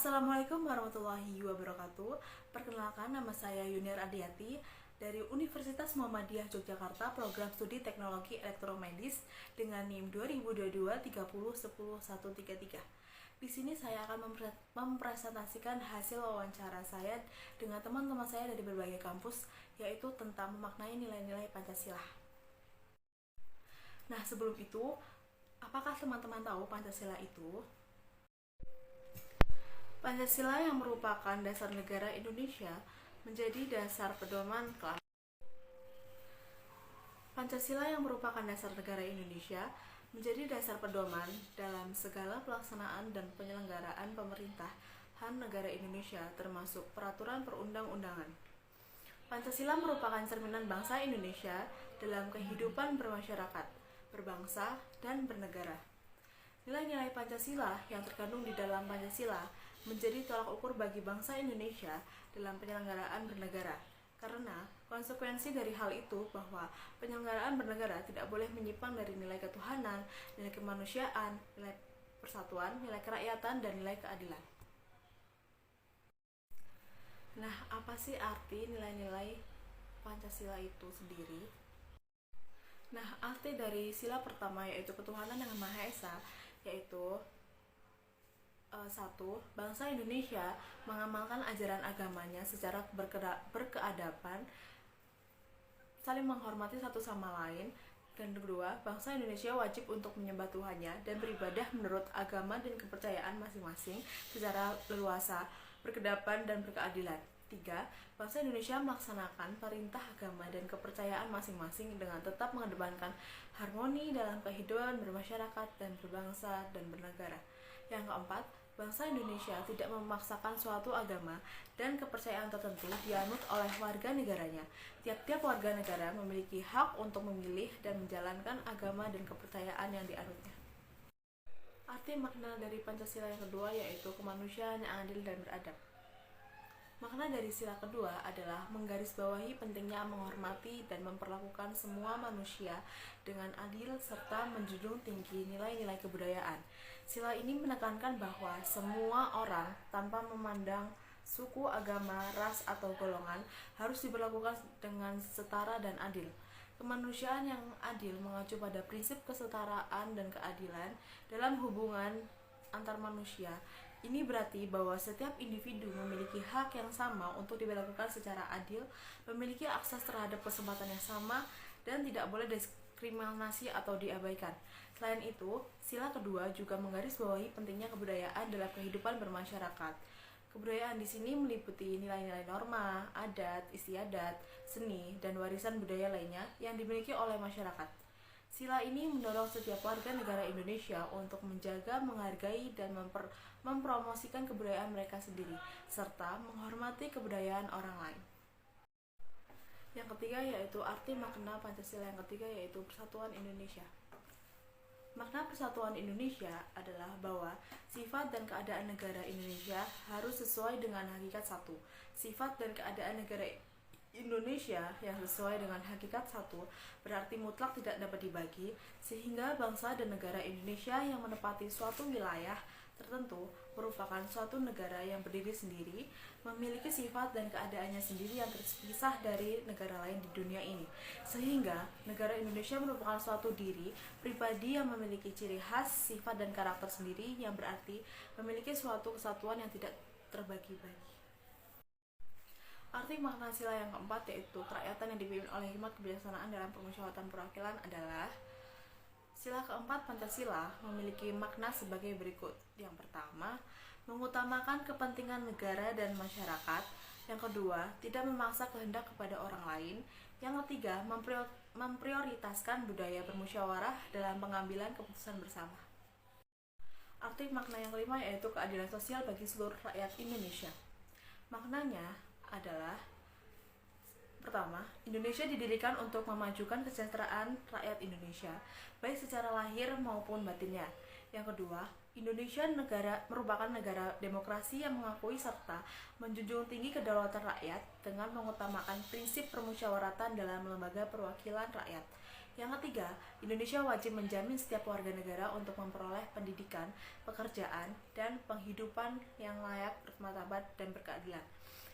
Assalamualaikum warahmatullahi wabarakatuh. Perkenalkan, nama saya Yuniar Adiati dari Universitas Muhammadiyah Yogyakarta, Program Studi Teknologi Elektromedis dengan NIM 2022 30 10 133. Di sini saya akan mempresentasikan hasil wawancara saya dengan teman-teman saya dari berbagai kampus, yaitu tentang memaknai nilai-nilai Pancasila. Nah, sebelum itu, apakah teman-teman tahu Pancasila itu? Pancasila yang merupakan dasar negara Indonesia menjadi dasar pedoman Pancasila yang merupakan dasar negara Indonesia menjadi dasar pedoman dalam segala pelaksanaan dan penyelenggaraan pemerintahan negara Indonesia, termasuk peraturan perundang-undangan. Pancasila merupakan cerminan bangsa Indonesia dalam kehidupan bermasyarakat, berbangsa, dan bernegara. Nilai-nilai Pancasila yang terkandung di dalam Pancasila menjadi tolak ukur bagi bangsa Indonesia dalam penyelenggaraan bernegara. Karena konsekuensi dari hal itu bahwa penyelenggaraan bernegara tidak boleh menyimpang dari nilai ketuhanan, nilai kemanusiaan, nilai persatuan, nilai kerakyatan, dan nilai keadilan. Nah, apa sih arti nilai-nilai Pancasila itu sendiri? Nah, arti dari sila pertama yaitu ketuhanan yang Maha Esa, yaitu satu, bangsa Indonesia mengamalkan ajaran agamanya secara berkeadaban, saling menghormati satu sama lain. Dan kedua, bangsa Indonesia wajib untuk menyembah Tuhannya dan beribadah menurut agama dan kepercayaan masing-masing secara leluasa, berkeadaban, dan berkeadilan. Tiga, bangsa Indonesia melaksanakan perintah agama dan kepercayaan masing-masing dengan tetap mengedepankan harmoni dalam kehidupan bermasyarakat dan berbangsa dan bernegara. Yang keempat, bangsa Indonesia tidak memaksakan suatu agama dan kepercayaan tertentu dianut oleh warga negaranya. Tiap-tiap warga negara memiliki hak untuk memilih dan menjalankan agama dan kepercayaan yang dianutnya. Arti makna dari Pancasila yang kedua yaitu kemanusiaan yang adil dan beradab. Makna dari sila kedua adalah menggarisbawahi pentingnya menghormati dan memperlakukan semua manusia dengan adil serta menjunjung tinggi nilai-nilai kebudayaan. Sila ini menekankan bahwa semua orang tanpa memandang suku, agama, ras, atau golongan harus diperlakukan dengan setara dan adil. Kemanusiaan yang adil mengacu pada prinsip kesetaraan dan keadilan dalam hubungan antar manusia. Ini berarti bahwa setiap individu memiliki hak yang sama untuk diberlakukan secara adil, memiliki akses terhadap kesempatan yang sama, dan tidak boleh diskriminasi atau diabaikan. Selain itu, sila kedua juga menggarisbawahi pentingnya kebudayaan dalam kehidupan bermasyarakat. Kebudayaan di sini meliputi nilai-nilai norma, adat, istiadat, seni, dan warisan budaya lainnya yang dimiliki oleh masyarakat. Sila ini mendorong setiap warga negara Indonesia untuk menjaga, menghargai, dan mempromosikan kebudayaan mereka sendiri, serta menghormati kebudayaan orang lain. Yang ketiga yaitu arti makna Pancasila yang ketiga yaitu Persatuan Indonesia. Makna Persatuan Indonesia adalah bahwa sifat dan keadaan negara Indonesia harus sesuai dengan hakikat satu. Sifat dan keadaan negara Indonesia yang sesuai dengan hakikat satu berarti mutlak tidak dapat dibagi, sehingga bangsa dan negara Indonesia yang menempati suatu wilayah tertentu merupakan suatu negara yang berdiri sendiri, memiliki sifat dan keadaannya sendiri yang terpisah dari negara lain di dunia ini, sehingga negara Indonesia merupakan suatu diri pribadi yang memiliki ciri khas, sifat, dan karakter sendiri yang berarti memiliki suatu kesatuan yang tidak terbagi-bagi. Arti makna sila yang keempat yaitu kerakyatan yang dipimpin oleh hikmat kebijaksanaan dalam permusyawaratan perwakilan adalah sila keempat Pancasila memiliki makna sebagai berikut. Yang pertama, mengutamakan kepentingan negara dan masyarakat. Yang kedua, tidak memaksa kehendak kepada orang lain. Yang ketiga, memprioritaskan budaya bermusyawarah dalam pengambilan keputusan bersama. Arti makna yang kelima yaitu keadilan sosial bagi seluruh rakyat Indonesia. Maknanya adalah pertama, Indonesia didirikan untuk memajukan kesejahteraan rakyat Indonesia, baik secara lahir maupun batinnya. Yang kedua, Indonesia merupakan negara demokrasi yang mengakui serta menjunjung tinggi kedaulatan rakyat dengan mengutamakan prinsip permusyawaratan dalam lembaga perwakilan rakyat. Yang ketiga, Indonesia wajib menjamin setiap warga negara untuk memperoleh pendidikan, pekerjaan, dan penghidupan yang layak, bermartabat, dan berkeadilan.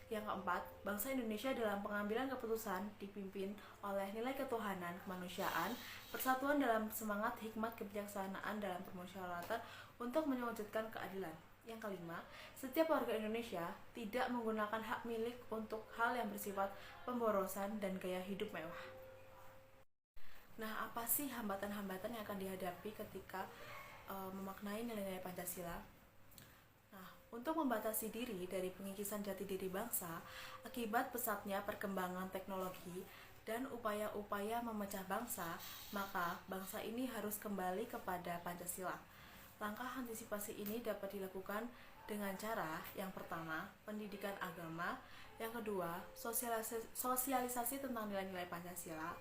Yang keempat, bangsa Indonesia dalam pengambilan keputusan dipimpin oleh nilai ketuhanan, kemanusiaan, persatuan dalam semangat hikmat kebijaksanaan dalam permusyawaratan untuk mewujudkan keadilan. Yang kelima, setiap warga Indonesia tidak menggunakan hak milik untuk hal yang bersifat pemborosan dan gaya hidup mewah. Nah, apa sih hambatan-hambatan yang akan dihadapi ketika memaknai nilai-nilai Pancasila? Nah, untuk membatasi diri dari pengikisan jati diri bangsa akibat pesatnya perkembangan teknologi dan upaya-upaya memecah bangsa, maka bangsa ini harus kembali kepada Pancasila. Langkah antisipasi ini dapat dilakukan dengan cara yang pertama, pendidikan agama, yang kedua, sosialisasi tentang nilai-nilai Pancasila,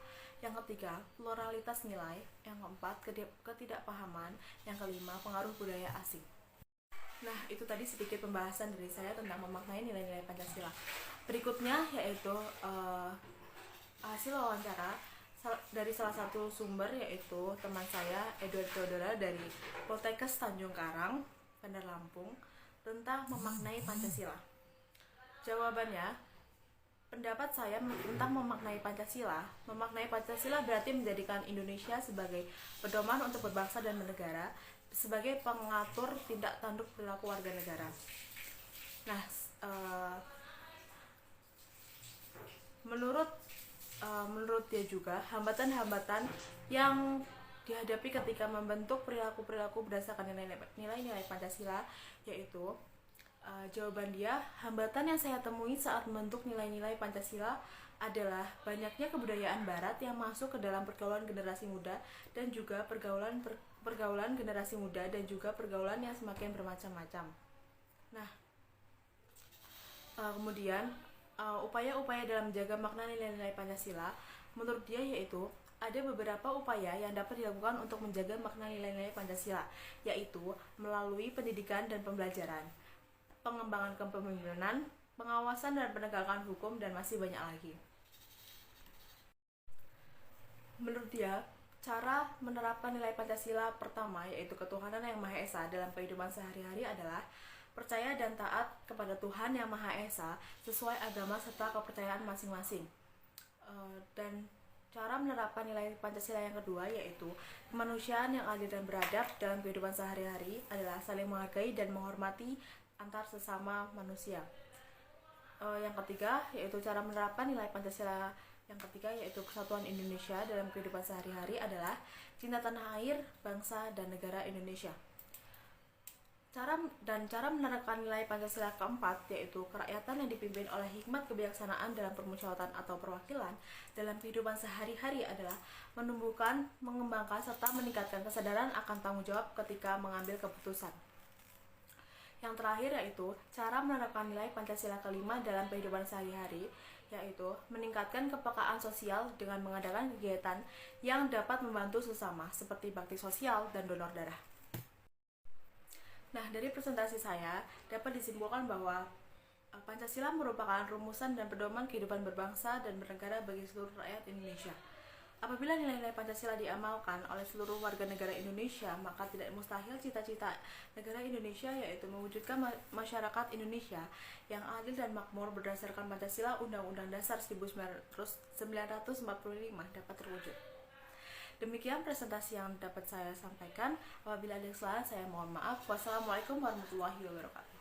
yang ketiga, pluralitas nilai, yang keempat, ketidakpahaman, yang kelima, pengaruh budaya asing. Nah, itu tadi sedikit pembahasan dari saya tentang memaknai nilai-nilai Pancasila. Berikutnya yaitu hasil wawancara dari salah satu sumber, yaitu teman saya Edward Theodora dari Poltekkes Tanjung Karang, Bandar Lampung, tentang memaknai Pancasila. Jawabannya, pendapat saya tentang memaknai Pancasila berarti menjadikan Indonesia sebagai pedoman untuk berbangsa dan bernegara, sebagai pengatur tindak tanduk perilaku warga negara. Nah, menurut dia juga, hambatan-hambatan yang dihadapi ketika membentuk perilaku-perilaku berdasarkan nilai-nilai Pancasila, yaitu jawaban dia, hambatan yang saya temui saat membentuk nilai-nilai Pancasila adalah banyaknya kebudayaan Barat yang masuk ke dalam pergaulan generasi muda dan juga pergaulan generasi muda dan juga pergaulan yang semakin bermacam-macam. Nah, kemudian upaya-upaya dalam menjaga makna nilai-nilai Pancasila, menurut dia yaitu ada beberapa upaya yang dapat dilakukan untuk menjaga makna nilai-nilai Pancasila, yaitu melalui pendidikan dan pembelajaran, pengembangan kepemimpinan, pengawasan dan penegakan hukum, dan masih banyak lagi. Menurut dia, cara menerapkan nilai Pancasila pertama, yaitu ketuhanan yang Maha Esa dalam kehidupan sehari-hari adalah percaya dan taat kepada Tuhan yang Maha Esa sesuai agama serta kepercayaan masing-masing. Dan cara menerapkan nilai Pancasila yang kedua, yaitu kemanusiaan yang adil dan beradab dalam kehidupan sehari-hari, adalah saling menghargai dan menghormati antar sesama manusia. Yang ketiga, yaitu cara menerapkan nilai Pancasila yang ketiga, yaitu persatuan Indonesia dalam kehidupan sehari-hari, adalah cinta tanah air, bangsa, dan negara Indonesia. Cara menerapkan nilai Pancasila keempat, yaitu kerakyatan yang dipimpin oleh hikmat kebijaksanaan dalam permusyawaratan atau perwakilan dalam kehidupan sehari-hari, adalah menumbuhkan, mengembangkan, serta meningkatkan kesadaran akan tanggung jawab ketika mengambil keputusan. Yang terakhir yaitu cara menerapkan nilai Pancasila kelima dalam kehidupan sehari-hari, yaitu meningkatkan kepekaan sosial dengan mengadakan kegiatan yang dapat membantu sesama seperti bakti sosial dan donor darah. Nah, dari presentasi saya dapat disimpulkan bahwa Pancasila merupakan rumusan dan pedoman kehidupan berbangsa dan bernegara bagi seluruh rakyat Indonesia. Apabila nilai-nilai Pancasila diamalkan oleh seluruh warga negara Indonesia, maka tidak mustahil cita-cita negara Indonesia, yaitu mewujudkan masyarakat Indonesia yang adil dan makmur berdasarkan Pancasila Undang-Undang Dasar 1945 dapat terwujud. Demikian presentasi yang dapat saya sampaikan. Apabila ada kesalahan, saya mohon maaf. Wassalamualaikum warahmatullahi wabarakatuh.